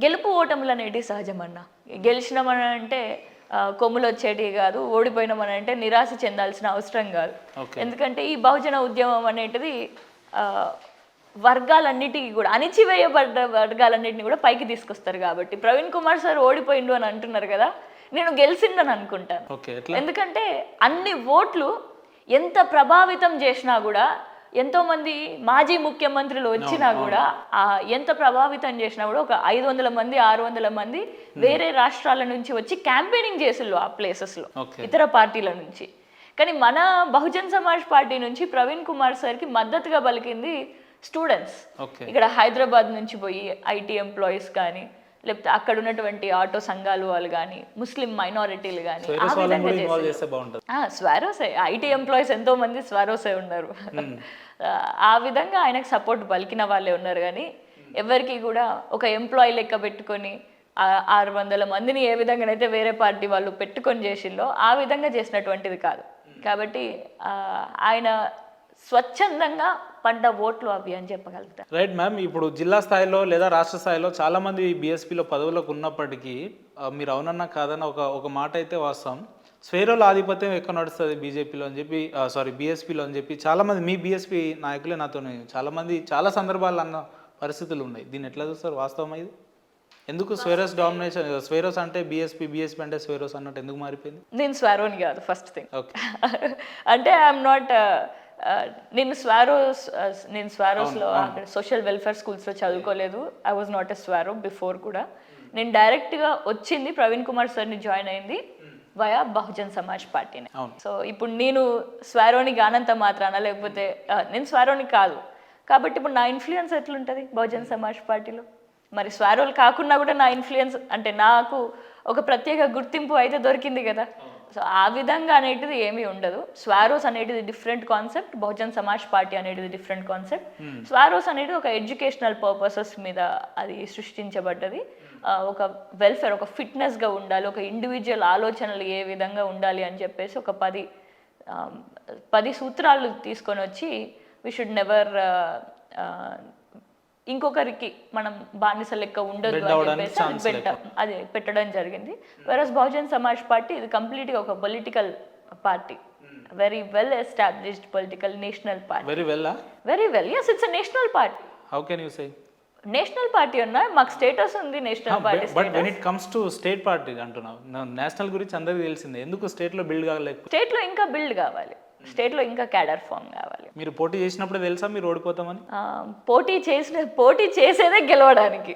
గెలుపు ఓటములు అనేటివి సహజమన్న. గెలిచినామని అంటే కొమ్ములు వచ్చేటివి కాదు, ఓడిపోయినామని అంటే నిరాశ చెందాల్సిన అవసరం కాదు. ఎందుకంటే ఈ బహుజన ఉద్యమం అనేటిది వర్గాలన్నిటికీ కూడా అణిచివేయబడ్డ వర్గాలన్నిటిని కూడా పైకి తీసుకొస్తారు. కాబట్టి ప్రవీణ్ కుమార్ సార్ ఓడిపోయిండు అని అంటున్నారు కదా, నేను గెలిచిండని అనుకుంటాను. ఎందుకంటే అన్ని ఓట్లు ఎంత ప్రభావితం చేసినా కూడా, ఎంతోమంది మాజీ ముఖ్యమంత్రులు వచ్చినా కూడా ఎంత ప్రభావితం చేసినా కూడా ఒక 500 మంది 600 మంది వేరే రాష్ట్రాల నుంచి వచ్చి క్యాంపెయినింగ్ చేసిళ్ళు ఆ ప్లేసెస్లో ఇతర పార్టీల నుంచి. కానీ మన బహుజన్ సమాజ్ పార్టీ నుంచి ప్రవీణ్ కుమార్ సార్కి మద్దతుగా పలికింది స్టూడెంట్స్. ఇక్కడ హైదరాబాద్ నుంచి పోయి ఐటీ ఎంప్లాయీస్ కానీ, లేకపోతే అక్కడ ఉన్నటువంటి ఆటో సంఘాలు వాళ్ళు కానీ, ముస్లిం మైనారిటీలు కానీ, స్వారోసే ఐటీ ఎంప్లాయీస్ ఎంతో మంది స్వారోసే ఉన్నారు. ఆ విధంగా ఆయనకు సపోర్ట్ పలికిన వాళ్ళే ఉన్నారు. కానీ ఎవరికి కూడా ఒక ఎంప్లాయీ లెక్క పెట్టుకొని 600 మందిని ఏ విధంగానైతే వేరే పార్టీ వాళ్ళు పెట్టుకొని చేసిల్లో ఆ విధంగా చేసినటువంటిది కాదు. కాబట్టి ఆయన స్వచ్ఛందంగా పడ్డ ఓట్లు అవి అని చెప్పగలుగుతారు. రైట్ మ్యామ్, ఇప్పుడు జిల్లా స్థాయిలో లేదా రాష్ట్ర స్థాయిలో చాలా మంది బీఎస్పీలో పదవులకు ఉన్నప్పటికీ మీరు అవునన్నా కాదన్న ఒక మాట అయితే వాస్తవం. స్వేరోల ఆధిపత్యం ఎక్కువ నడుస్తుంది బీజేపీలో అని చెప్పి బీఎస్పీలో అని చెప్పి చాలామంది మీ బీఎస్పీ నాయకులే నాతో చాలామంది చాలా సందర్భాలు అన్న పరిస్థితులు ఉన్నాయి. దీన్ని ఎట్లా చూస్తారు? వాస్తవం ఇది ఎందుకు స్వేరోస్ డామినేషన్? స్వేరోస్ అంటే బీఎస్పీ అంటే స్వేరోస్ అన్నట్టు ఎందుకు మారిపోయింది? నేను స్వారోని కాదు ఫస్ట్ థింగ్. అంటే ఐఎమ్ నాట్ నేను స్వారోస్లో అక్కడ సోషల్ వెల్ఫేర్ స్కూల్స్లో చదువుకోలేదు. I was not a Swaero before కూడా. నేను డైరెక్ట్గా వచ్చింది ప్రవీణ్ కుమార్ సార్ని జాయిన్ అయింది వయా బహుజన్ సమాజ్ పార్టీని. సో ఇప్పుడు నేను స్వారోని కానంత మాత్రాన, లేకపోతే నేను స్వారోని కాదు కాబట్టి ఇప్పుడు నా ఇన్ఫ్లుయెన్స్ ఎట్లుంటుంది బహుజన్ సమాజ్ పార్టీలో? మరి స్వారోలు కాకుండా కూడా నా ఇన్ఫ్లుయెన్స్ అంటే నాకు ఒక ప్రత్యేక గుర్తింపు అయితే దొరికింది కదా. సో ఆ విధంగా అనేటిది ఏమీ ఉండదు. స్వారోస్ అనేటిది different concept, Bahujan Samaj party అనేటిది డిఫరెంట్ కాన్సెప్ట్. స్వారోస్ అనేది ఒక ఎడ్యుకేషనల్ పర్పసెస్ మీద అది సృష్టించబడ్డది. ఒక వెల్ఫేర్, ఒక ఫిట్నెస్గా ఉండాలి, ఒక ఇండివిజువల్ ఆలోచనలు ఏ విధంగా ఉండాలి అని చెప్పేసి ఒక 10 సూత్రాలు తీసుకొని వచ్చి వీ షుడ్ నెవర్ ఇంకొకరికి మనం బానిస లెక్క ఉండదు అని చెప్పేసి అది పెట్టడం జరిగింది. వెరస్ బహుజన్ సమాజ్ పార్టీ ఇది కంప్లీట్గా ఒక political party, very well established political national party. Very well yes, it's a national party. How can you say? National party ఉన్నా మాకు స్టేటస్ ఉంది national party. But when it comes to state party అంటున్నావు, national గురించి అందరికీ తెలిసిందే. ఎందుకు స్టేట్లో build కాలేదు? స్టేట్లో ఇంకా బిల్డ్ కావాలి, స్టేట్లో ఇంకా క్యాడర్ ఫామ్ కావాలి. మీరు పోటీ చేసినప్పుడు తెలుసా మీరు ఓడిపోతామని? పోటీ చేసేదే గెలవడానికి,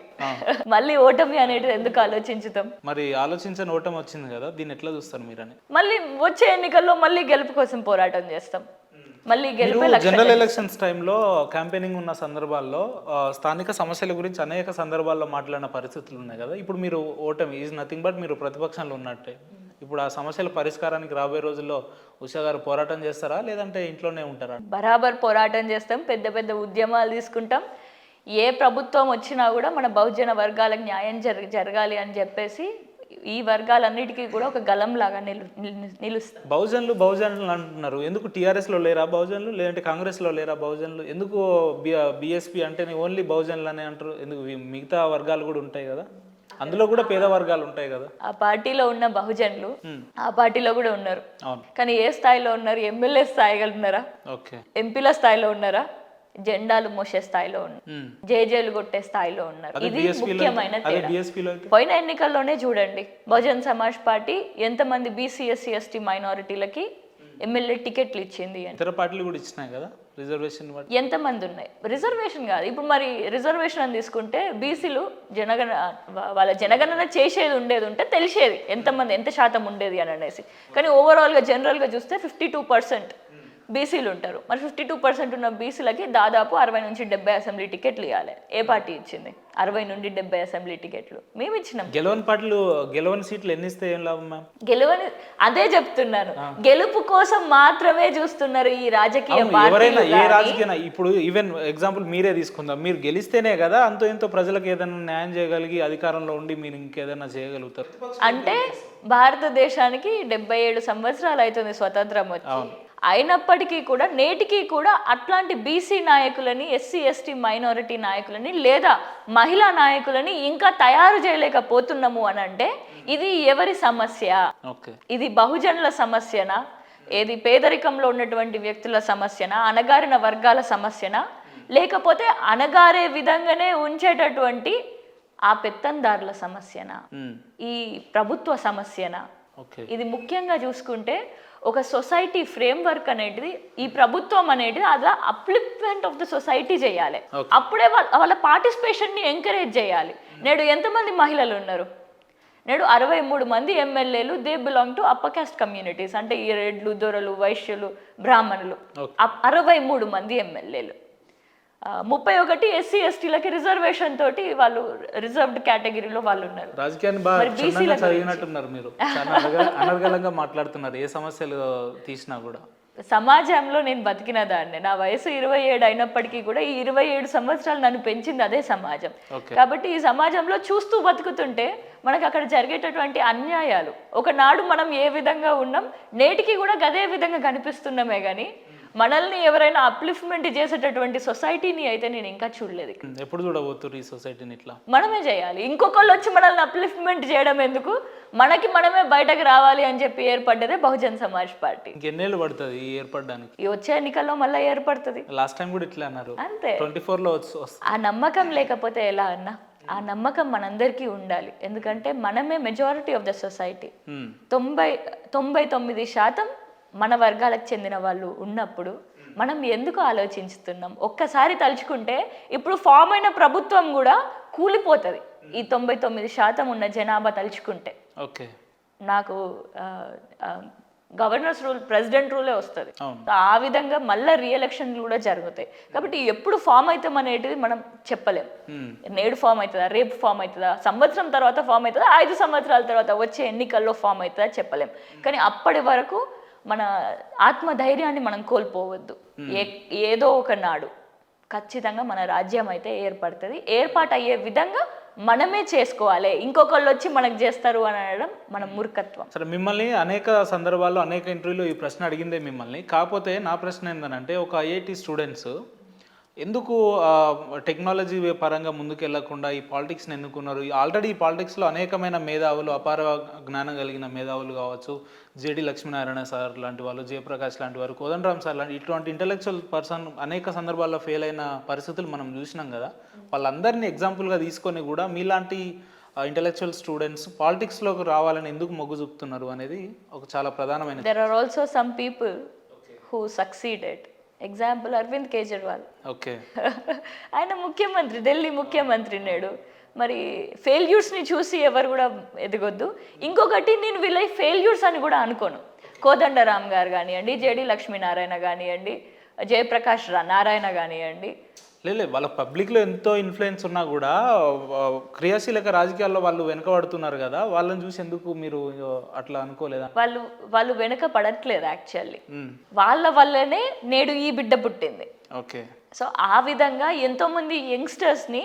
మళ్ళీ ఓటమి అనేది ఎందుకు ఆలోచించుతాం? మరి ఆలోచించని ఓటమి వచ్చింది కదా, దీన్ని ఎట్లా చూస్తారు మీరని? మళ్ళీ వచ్చే ఎన్నికల్లో మళ్ళీ గెలుపు కోసం పోరాటం చేస్తాం. మళ్ళీ జనరల్ ఎలక్షన్స్ టైంలో క్యాంపెయినింగ్ ఉన్న సందర్భాల్లో స్థానిక సమస్యల గురించి అనేక సందర్భాల్లో మాట్లాడిన పరిస్థితులు ఉన్నాయి కదా. ఇప్పుడు మీరు ఓటమి ఈజ్ నథింగ్ బట్ మీరు ప్రతిపక్షంలో ఉన్నట్టే. ఇప్పుడు ఆ సమస్యల పరిష్కారానికి రాబోయే రోజుల్లో ఉషా గారు పోరాటం చేస్తారా, లేదంటే ఇంట్లోనే ఉంటారా? బరాబర్ పోరాటం చేస్తాం, పెద్ద పెద్ద ఉద్యమాలు తీసుకుంటాం. ఏ ప్రభుత్వం వచ్చినా కూడా మన బహుజన వర్గాలకు న్యాయం జరగాలి అని చెప్పేసి ఈ వర్గాలన్నిటికీ కూడా ఒక గలం లాగా నిలుస్తుంది. బహుజనులు అంటున్నారు, ఎందుకు టీఆర్ఎస్లో లేరా బహుజనులు, లేదంటే కాంగ్రెస్లో లేరా బహుజనులు? ఎందుకు బీఎస్పీ అంటే ఓన్లీ బహుజనులు అనే అంటారు? ఎందుకు మిగతా వర్గాలు కూడా ఉంటాయి కదా, అందులో కూడా పేద వర్గాలు ఉంటాయి కదా. ఆ పార్టీలో ఉన్న బహుజనులు ఆ పార్టీలో కూడా ఉన్నారు. కానీ ఏ స్థాయిలో ఉన్నారు? ఎమ్మెల్యే స్థాయిగా ఉన్నారా? ఎంపీల స్థాయిలో ఉన్నారా? జెండాలు మోసే స్థాయిలో ఉన్నారు, జేజేలు కొట్టే స్థాయిలో ఉన్నారు. ఇది ముఖ్యమైన తేడా. పోయిన ఎన్నికల్లోనే చూడండి, బహుజన్ సమాజ్ పార్టీ ఎంతమంది బీసీ ఎస్సీ ఎస్టీ మైనారిటీలకి ఎమ్మెల్యే టికెట్లు ఇచ్చింది. ఇతర పార్టీలు కూడా ఇచ్చినాయి కదా రిజర్వేషన్. ఎంతమంది ఉన్నాయి? రిజర్వేషన్ కాదు, ఇప్పుడు మరి రిజర్వేషన్ అని తీసుకుంటే బీసీలు వాళ్ళ జనగణన చేసేది ఉండేది ఉంటే తెలిసేది ఎంతమంది ఎంత శాతం ఉండేది అని అనేసి. కానీ ఓవరాల్గా జనరల్గా చూస్తే 52% బీసీలు ఉంటారు. మరి 52% ఉన్న బీసీలకి దాదాపు 60 నుంచి 70 అసెంబ్లీ టికెట్లు ఇవ్వాలి. ఏ పార్టీ ఇచ్చింది? 60 నుండి 70 అసెంబ్లీ టికెట్లు మేము ఇచ్చినాం. గెలవని సీట్లు ఎన్ని ఇస్తే ఏం లాభం మ్యామ్? గెలవని అదే చెప్తున్నాను, గెలుపు కోసం మాత్రమే చూస్తున్నారు ఈ రాజకీయ పార్టీలు. ఏ రాజకీయ ఇప్పుడు ఈవెన్ ఎగ్జాంపుల్ మీరే తీసుకుందాం, మీరు గెలిస్తేనే కదా అంతో ఎంతో ప్రజలకు ఏదైనా న్యాయం చేయగలిగి అధికారంలో ఉండి మీరు ఇంకేదైనా చేయగలుగుతారు. అంటే భారతదేశానికి 77 సంవత్సరాలు అవుతుంది స్వతంత్రం వచ్చి. అయినప్పటికీ కూడా నేటికి కూడా అట్లాంటి బీసీ నాయకులని, ఎస్సీ ఎస్టీ మైనారిటీ నాయకులని లేదా మహిళా నాయకులని ఇంకా తయారు చేయలేకపోతున్నాము అని అంటే ఇది ఎవరి సమస్య? ఇది బహుజనుల సమస్యనా? ఏది పేదరికంలో ఉన్నటువంటి వ్యక్తుల సమస్యనా? అణగారిన వర్గాల సమస్యనా? లేకపోతే అణగారే విధంగానే ఉంచేటటువంటి ఆ పెత్తందారుల సమస్యనా? ఈ ప్రభుత్వ సమస్యనా? ఇది ముఖ్యంగా చూసుకుంటే ఒక సొసైటీ ఫ్రేమ్వర్క్ అనేది, ఈ ప్రభుత్వం అనేది అలా అప్లిప్మెంట్ ఆఫ్ ద సొసైటీ చేయాలి. అప్పుడే వాళ్ళ పార్టిసిపేషన్ని ఎంకరేజ్ చేయాలి. నేడు ఎంతమంది మహిళలు ఉన్నారు? నేడు 63 మంది ఎమ్మెల్యేలు, they belong to upper caste communities, అంటే ఈ రెడ్లు, దొరలు, వైశ్యులు, బ్రాహ్మణులు. 63 మంది ఎమ్మెల్యేలు, 31 ఎస్సీ ఎస్టీలకి రిజర్వేషన్ తోటి వాళ్ళు రిజర్వ్డ్ కేటగిరీలో వాళ్ళు ఉన్నారు. రాజకీయాన్ని బాగా చదివినట్టున్నారు మీరు, అనర్గళంగా మాట్లాడుతున్నారు ఏ సమస్యలు తీసినా కూడా. సమాజంలో నేను బతికిన దాన్ని, నా వయసు 27 అయినప్పటికీ కూడా ఈ 27 సంవత్సరాలు నన్ను పెంచింది అదే సమాజం. కాబట్టి ఈ సమాజంలో చూస్తూ బతుకుతుంటే మనకు అక్కడ జరిగేటటువంటి అన్యాయాలు, ఒకనాడు మనం ఏ విధంగా ఉన్నాం నేటికి కూడా అదే విధంగా కనిపిస్తున్నామే కానీ మనల్ని ఎవరైనా అప్లిఫ్ట్మెంట్ చేసేటటువంటి సొసైటీని అయితే నేను ఇంకా చూడలేదు. ఎప్పుడు చూడబోతున్నారు ఈ సొసైటీని? ఇట్లా మనమే చేయాలి. ఇంకొకళ్ళు వచ్చి మనల్ని అప్లిఫ్ట్మెంట్ చేయడం ఎందుకు? మనమే బయటకు రావాలి అని చెప్పి ఏర్పడ్డదే బహుజన్ సమాజ్ పార్టీ. ఎన్నేళ్ళు పడుతుంది ఏర్పడడానికి? ఈ వచ్చే ఎన్నికల్లో మళ్ళీ ఏర్పడుతుంది. లాస్ట్ టైం కూడా ఇట్లా అన్నారు, అంతే. 24లో ఆ నమ్మకం లేకపోతే ఎలా అన్నా? ఆ నమ్మకం మనందరికీ ఉండాలి. ఎందుకంటే మనమే మెజారిటీ ఆఫ్ ద సొసైటీ. 99% మన వర్గాలకు చెందిన వాళ్ళు ఉన్నప్పుడు మనం ఎందుకు ఆలోచించుతున్నాం? ఒక్కసారి తలుచుకుంటే ఇప్పుడు ఫామ్ అయిన ప్రభుత్వం కూడా కూలిపోతుంది. ఈ 99% ఉన్న జనాభా తలుచుకుంటే నాకు గవర్నర్స్ రూల్, ప్రెసిడెంట్ రూలే వస్తుంది. ఆ విధంగా మళ్ళీ రీఎలక్షన్లు కూడా జరుగుతాయి. కాబట్టి ఎప్పుడు ఫామ్ అవుతాం అనేది మనం చెప్పలేం. నేడు ఫామ్ అవుతుందా, రేపు ఫామ్ అవుతుందా, సంవత్సరం తర్వాత ఫామ్ అవుతుందా, 5 సంవత్సరాల తర్వాత వచ్చే ఎన్నికల్లో ఫామ్ అవుతుందా చెప్పలేం. కానీ అప్పటి వరకు మన ఆత్మధైర్యాన్ని మనం కోల్పోవద్దు. ఏదో ఒక నాడు ఖచ్చితంగా మన రాజ్యం అయితే ఏర్పడుతుంది. ఏర్పాటు అయ్యే విధంగా మనమే చేసుకోవాలి. ఇంకొకళ్ళు వచ్చి మనకు చేస్తారు అని అనడం మన మూర్ఖత్వం. సరే, మిమ్మల్ని అనేక సందర్భాల్లో అనేక ఇంటర్వ్యూలో ఈ ప్రశ్న అడిగిందే మిమ్మల్ని. కాకపోతే నా ప్రశ్న ఏంటంటే, ఒక ఐఐటి స్టూడెంట్స్ ఎందుకు టెక్నాలజీ పరంగా ముందుకు వెళ్లకుండా ఈ పాలిటిక్స్ని ఎన్నుకున్నారు? ఆల్రెడీ ఈ పాలిటిక్స్లో అనేకమైన మేధావులు, అపార జ్ఞానం కలిగిన మేధావులు కావచ్చు, జేడి లక్ష్మీనారాయణ సార్ లాంటి వాళ్ళు, జయప్రకాష్ లాంటి వారు, కోదండరామ్ సార్ లాంటి ఇటువంటి ఇంటలెక్చువల్ పర్సన్ అనేక సందర్భాల్లో ఫెయిల్ అయిన పరిస్థితులు మనం చూసినాం కదా. వాళ్ళందరినీ ఎగ్జాంపుల్గా తీసుకొని కూడా మీలాంటి ఇంటలెక్చువల్ స్టూడెంట్స్ పాలిటిక్స్లోకి రావాలని ఎందుకు మొగ్గు చూపుతున్నారు అనేది ఒక చాలా ప్రధానమైన. There are also some people who succeeded. Example Arvind Kejriwal. ఆయన ముఖ్యమంత్రి, ఢిల్లీ ముఖ్యమంత్రి నేడు. మరి ఫెయిల్యూర్స్ని చూసి ఎవరు కూడా ఎదగొద్దు. ఇంకొకటి, నేను వీళ్ళ ఫెయిల్యూర్స్ అని కూడా అనుకోను. కోదండరామ్ గారు కానివ్వండి, జేడి లక్ష్మీనారాయణ కానివ్వండి, జయప్రకాష్ నారాయణ కానివ్వండి, లేదు వాళ్ళ పబ్లిక్లో ఎంతో ఇన్ఫ్లుయెన్స్ ఉన్నా కూడా క్రియాశీలక రాజకీయాల్లో వాళ్ళు వెనకబడుతున్నారు కదా, వాళ్ళని చూసి ఎందుకు మీరు అట్లా అనుకోలేదా? వాళ్ళు వెనక పడట్లేదు. యాక్చువల్లీ వాళ్ళ వల్లనే నేడు ఈ బిడ్డ పుట్టింది. సో ఆ విధంగా ఎంతోమంది యంగ్స్టర్స్ని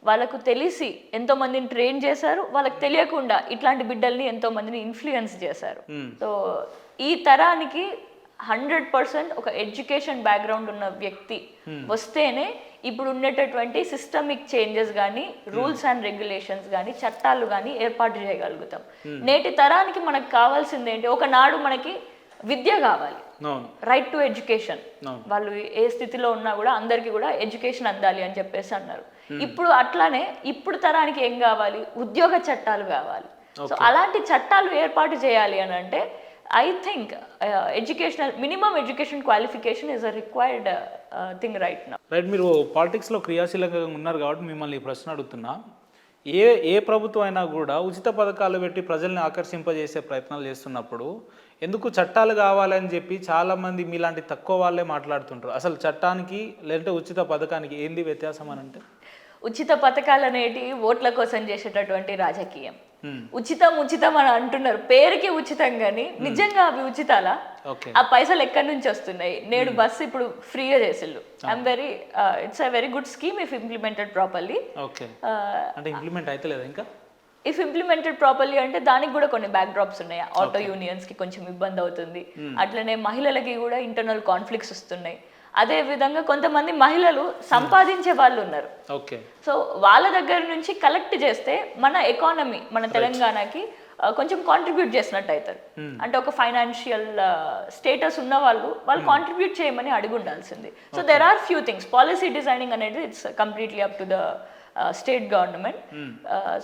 వాళ్ళకు తెలిసి ఎంతోమందిని ట్రైన్ చేశారు, వాళ్ళకి తెలియకుండా ఇట్లాంటి బిడ్డల్ని ఎంతోమందిని ఇన్ఫ్లుయెన్స్ చేశారు. సో ఈ తరానికి 100% ఒక ఎడ్యుకేషన్ బ్యాక్గ్రౌండ్ ఉన్న వ్యక్తి వస్తేనే ఇప్పుడు ఉండేటటువంటి సిస్టమిక్ చేంజెస్ కానీ, రూల్స్ అండ్ రెగ్యులేషన్స్ కానీ, చట్టాలు కానీ ఏర్పాటు చేయగలుగుతాం. నేటి తరానికి మనకు కావాల్సింది ఏంటి? ఒకనాడు మనకి విద్య కావాలి, రైట్ టు ఎడ్యుకేషన్. వాళ్ళు ఏ స్థితిలో ఉన్నా కూడా అందరికీ కూడా ఎడ్యుకేషన్ అందాలి అని చెప్పేసి అన్నారు. ఇప్పుడు అట్లానే ఇప్పుడు తరానికి ఏం కావాలి? ఉద్యోగ చట్టాలు కావాలి. సో అలాంటి చట్టాలు ఏర్పాటు చేయాలి అని అంటే I think minimum education qualification is a required thing right now. Right, మీరు పాలిటిక్స్లో క్రియాశీలకంగా ఉన్నారు కాబట్టి మిమ్మల్ని ఈ ప్రశ్న అడుగుతున్నా. ఏ ప్రభుత్వం అయినా కూడా ఉచిత పథకాలు పెట్టి ప్రజల్ని ఆకర్షింపజేసే ప్రయత్నాలు చేస్తున్నప్పుడు ఎందుకు చట్టాలు కావాలని చెప్పి చాలామంది మీలాంటి తక్కువ వాళ్ళే మాట్లాడుతుంటారు. అసలు చట్టానికి లేదంటే ఉచిత పథకానికి ఏంది వ్యత్యాసం అని అంటే? ఉచిత పథకాలు అనేటి ఓట్ల కోసం చేసేటటువంటి రాజకీయం. ఉచితం అని అంటున్నారు, పేరుకి ఉచితం కానీ నిజంగా అవి ఉచితాలా? ఆ పైసలు ఎక్కడి నుంచి వస్తున్నాయి? నేడు బస్సు ఇప్పుడు ఫ్రీగా చేసిళ్ళు. It's a very good scheme if implemented properly. అంటే ఇంప్లిమెంట్ అయితే లేదా ఇంకా? ఇఫ్ ఇంప్లిమెంటెడ్ ప్రాపర్లీ అంటే దానికి కూడా కొన్ని బ్యాక్ డ్రాప్స్ ఉన్నాయి. ఆటో యూనియన్స్కి కొంచెం ఇబ్బంది అవుతుంది, అట్లనే మహిళలకి కూడా ఇంటర్నల్ కాన్ఫ్లిక్ట్స్ వస్తున్నాయి. అదే విధంగా కొంతమంది మహిళలు సంపాదించే వాళ్ళు ఉన్నారు. ఓకే, సో వాళ్ళ దగ్గర నుంచి కలెక్ట్ చేస్తే మన ఎకానమీ, మన తెలంగాణకి కొంచెం కాంట్రిబ్యూట్ చేసినట్టు అవుతారు. అంటే ఒక ఫైనాన్షియల్ స్టేటస్ ఉన్న వాళ్ళు కాంట్రిబ్యూట్ చేయమని అడిగి ఉండాల్సింది. So there are few things. Policy designing అనేది it's completely up to the state government.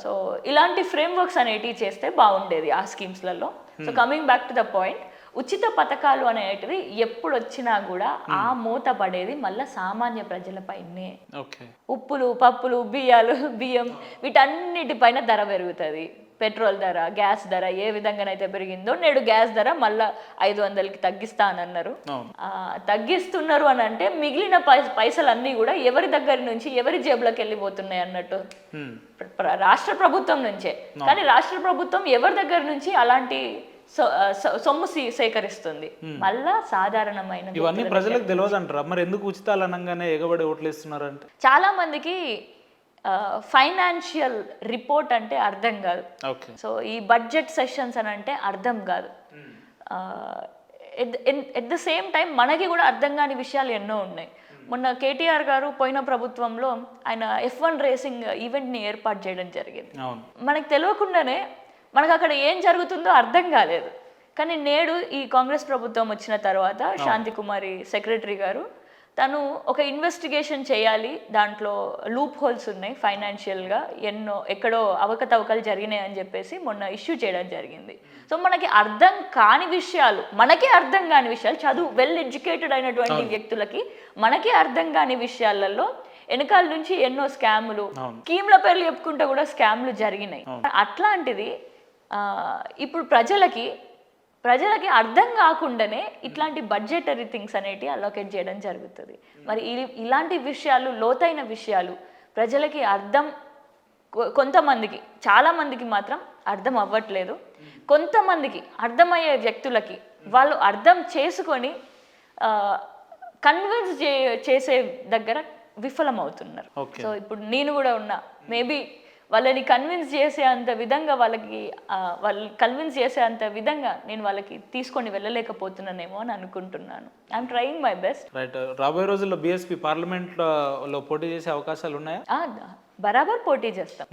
So ఇలాంటి ఫ్రేమ్వర్క్స్ అనేటివి చేస్తే బాగుండేది ఆ స్కీమ్స్లలో. So coming back to the point, ఉచిత పథకాలు అనేటివి ఎప్పుడు వచ్చినా కూడా ఆ మూత పడేది మళ్ళీ సామాన్య ప్రజలపైనే. ఉప్పులు, పప్పులు, బియ్యం వీటన్నిటిపైన ధర పెరుగుతుంది. పెట్రోల్ ధర, గ్యాస్ ధర ఏ విధంగానైతే పెరిగిందో నేడు గ్యాస్ ధర మళ్ళా 500కి తగ్గిస్తా అని అన్నారు. తగ్గిస్తున్నారు అని అంటే మిగిలిన పైసలన్నీ కూడా ఎవరి దగ్గర నుంచి ఎవరి జేబులోకి వెళ్ళిపోతున్నాయి అన్నట్టు రాష్ట్ర ప్రభుత్వం నుంచే. కానీ రాష్ట్ర ప్రభుత్వం ఎవరి దగ్గర నుంచి అలాంటి సొమ్ము సేకరిస్తుంది? మళ్ళా సాధారణమైన ఇవన్నీ ప్రజలకు తెలియదు అంటారా? మరి ఎందుకు ఉచితాలు అనగానే ఎగబడి ఓట్లేస్తున్నారంటే? చాలా మందికి ఫైనాన్షియల్ రిపోర్ట్ అంటే అర్థం కాదు. సో ఈ బడ్జెట్ సెషన్స్ అని అంటే అర్థం కాదు. ఎట్ ద సేమ్ టైం మనకి కూడా అర్థం కాని విషయాలు ఎన్నో ఉన్నాయి. మొన్న కేటీఆర్ గారు పోయిన ప్రభుత్వంలో ఆయన F1 రేసింగ్ ఈవెంట్ని ఏర్పాటు చేయడం జరిగింది. మనకు తెలియకుండానే మనకు అక్కడ ఏం జరుగుతుందో అర్థం కాలేదు. కానీ నేడు ఈ కాంగ్రెస్ ప్రభుత్వం వచ్చిన తర్వాత శాంతికుమారి సెక్రటరీ గారు తను ఒక ఇన్వెస్టిగేషన్ చేయాలి, దాంట్లో లూప్ హోల్స్ ఉన్నాయి ఫైనాన్షియల్గా, ఎక్కడో అవకతవకలు జరిగినాయి అని చెప్పేసి మొన్న ఇష్యూ చేయడం జరిగింది. సో మనకి అర్థం కాని విషయాలు, మనకే అర్థం కాని విషయాలు, చదువు వెల్ ఎడ్యుకేటెడ్ అయినటువంటి వ్యక్తులకి మనకే అర్థం కాని విషయాలలో వెనకాల నుంచి ఎన్నో స్కాములు, స్కీమ్ల పేర్లు చెప్పుకుంటే కూడా స్కామ్లు జరిగినాయి. అట్లాంటిది ఇప్పుడు ప్రజలకి అర్థం కాకుండానే ఇట్లాంటి బడ్జెటరీ థింగ్స్ అనేటివి అలోకేట్ చేయడం జరుగుతుంది. మరి ఇలాంటి విషయాలు, లోతైన విషయాలు ప్రజలకి అర్థం, కొంతమందికి, చాలామందికి మాత్రం అర్థం అవ్వట్లేదు. కొంతమందికి అర్థమయ్యే వ్యక్తులకి వాళ్ళు అర్థం చేసుకొని కన్విన్స్ చేసే దగ్గర విఫలమవుతున్నారు. సో ఇప్పుడు నేను కూడా ఉన్నా, మేబీ వాళ్ళని కన్విన్స్ చేసే అంత విధంగా వాళ్ళు కన్విన్స్ చేసే అంత విధంగా నేను వాళ్ళకి తీసుకొని వెళ్ళలేకపోతున్నానేమో అని అనుకుంటున్నాను. I'm trying my best. Right. రాబోయే రోజుల్లో బీఎస్పీ పార్లమెంట్లో పోటీ చేసే అవకాశాలు ఉన్నాయా? బరాబర్ పోటీ చేస్తాం.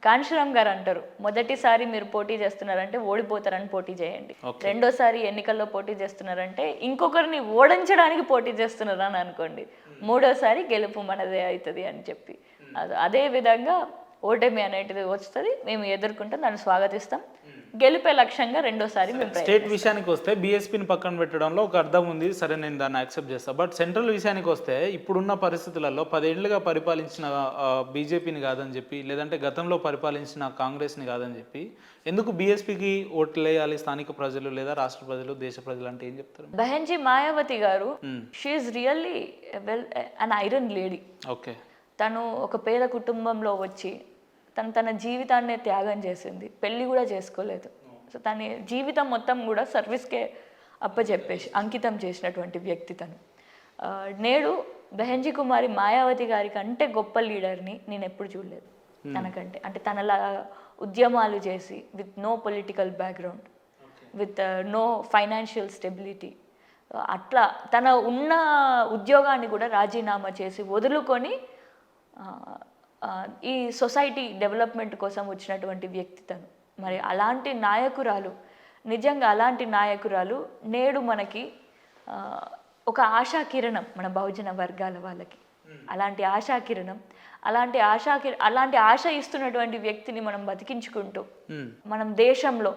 కాంశీరామ్ గారు అంటారు, మొదటిసారి మీరు పోటీ చేస్తున్నారంటే ఓడిపోతారని పోటీ చేయండి, రెండోసారి ఎన్నికల్లో పోటీ చేస్తున్నారంటే ఇంకొకరిని ఓడించడానికి పోటీ చేస్తున్నారని అనుకోండి, మూడోసారి గెలుపు మనదే అవుతుంది అని చెప్పి. అదే విధంగా ఓటమి అనేటిది వస్తుంది, మేము ఎదుర్కొంటాం, దాన్ని స్వాగతిస్తాం. గెలిపే లక్ష్యంగా రెండోసారి స్టేట్ విషయానికి వస్తే బీఎస్పీని పక్కన పెట్టడంలో ఒక అర్థం ఉంది, సరే నేను దాన్ని యాక్సెప్ట్ చేస్తాను. బట్ సెంట్రల్ విషయానికి వస్తే ఇప్పుడున్న పరిస్థితులలో 10 ఏళ్లుగా పరిపాలించిన బీజేపీని కాదని చెప్పి, లేదంటే గతంలో పరిపాలించిన కాంగ్రెస్ని కాదని చెప్పి ఎందుకు బీఎస్పీకి ఓట్లు వేయాలి స్థానిక ప్రజలు లేదా రాష్ట్ర ప్రజలు, దేశ ప్రజలు అంటే ఏం చెప్తారు? బెహెన్జీ మాయావతి గారు, she's really well an iron lady. Okay. తను ఒక పేద కుటుంబంలో వచ్చి తన జీవితాన్నే త్యాగం చేసింది, పెళ్ళి కూడా చేసుకోలేదు. సో తన జీవితం మొత్తం కూడా సర్వీస్కే అప్పచెప్పేసి అంకితం చేసినటువంటి వ్యక్తి తను. నేడు బెహెన్జీ కుమారి మాయావతి గారి కంటే గొప్ప లీడర్ని నేను ఎప్పుడు చూడలేదు తనకంటే. అంటే తనలా ఉద్యమాలు చేసి, with no political background, with no financial stability, అట్లా తన ఉన్న ఉద్యోగాన్ని కూడా రాజీనామా చేసి వదులుకొని ఈ సొసైటీ డెవలప్మెంట్ కోసం వచ్చినటువంటి వ్యక్తి తను. మరి అలాంటి నాయకురాలు, నిజంగా అలాంటి నాయకురాలు నేడు మనకి ఒక ఆశాకిరణం మన బహుజన వర్గాల వాళ్ళకి. అలాంటి ఆశాకిరణం, అలాంటి ఆశ ఇస్తున్నటువంటి వ్యక్తిని మనం బతికించుకుంటూ మనం దేశంలో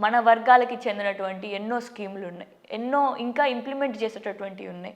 మన వర్గాలకి చెందినటువంటి ఎన్నో స్కీములు ఉన్నాయి, ఎన్నో ఇంకా ఇంప్లిమెంట్ చేసేటటువంటివి ఉన్నాయి.